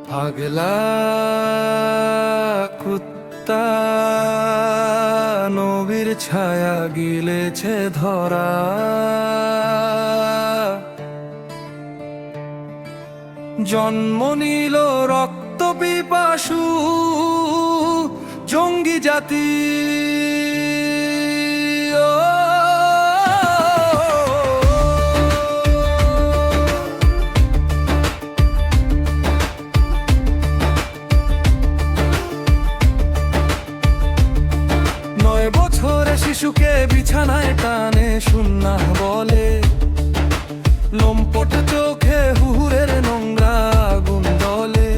পাগলা কুত্তা নবীর ছায়া গিলেছে ধরা, জন্ম নিল রক্ত পিপাসু জঙ্গি জাতি। শিশুকে বিছানায় টানে সুন্না বলে, লম্পট চোখে হুহুরের নোংরা আগুন দলে,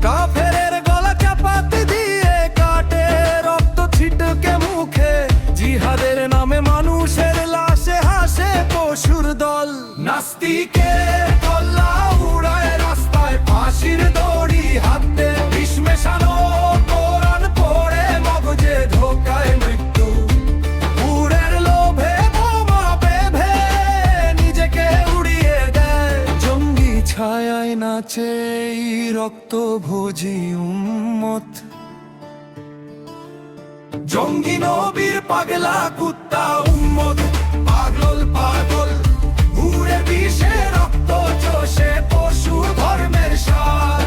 কাফেরের গলা চাপাতি দিয়ে কাটে রক্ত ছিটকে মুখে, জিহাদের নামে মানুষের লাশে হাসে পশুর দল। নাস্তিকের কল্লা উড়ায় রাস্তায় ফাঁসির দড়ি হাতে, বিষ মেশানো কোরআন পড়ে মগজে ঢোকায় মৃত্যু, উড়ের লোভে বোমা বেঁধে নিজেকে উড়িয়ে দেয়। জঙ্গি ছায়ায় নাচে এই রক্তভোজী উম্মত, জঙ্গি নবীর পাগলা কুত্তা উম্মত। পাগল পাগল ঘুরে বিষে রক্ত চষে পশু ধর্মের সার,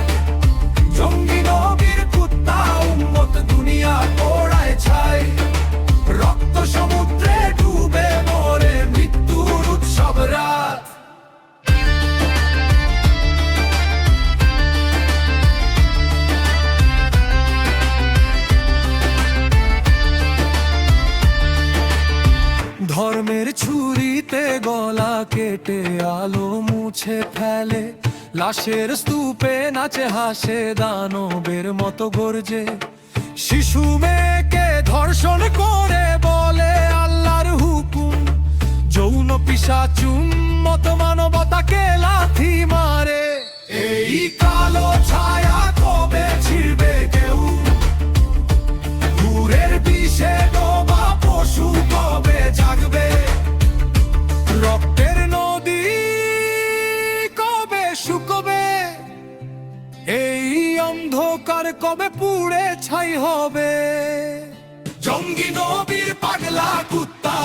জঙ্গি নবীর কুত্তা উম্মত দুনিয়া পোড়ায় ছাই, রক্ত সমুদ্রে ডুবে মরে মৃত্যুর উৎসব রাত। ধর্মের ছুরিতে গলা কেটে আলো মুছে ফেলে, লাশের স্তূপে নাচে হাসে দানবের মতো গর্জে, শিশু মেয়েকে ধর্ষণ করে বলে আল্লাহর হুকুম, যৌন পিশাচুম মত মানবতাকে লাথি মারে। এই কালো ছায়া কবে ছিড়বে কেউ, ঘুরের বিষে ডোবা পশু কবে জাগবে, রক্তের নদী কবে শুকবে, এই অন্ধকার কবে পুড়ে ছাই হবে। জঙ্গি নবীর পাগলা কুত্তা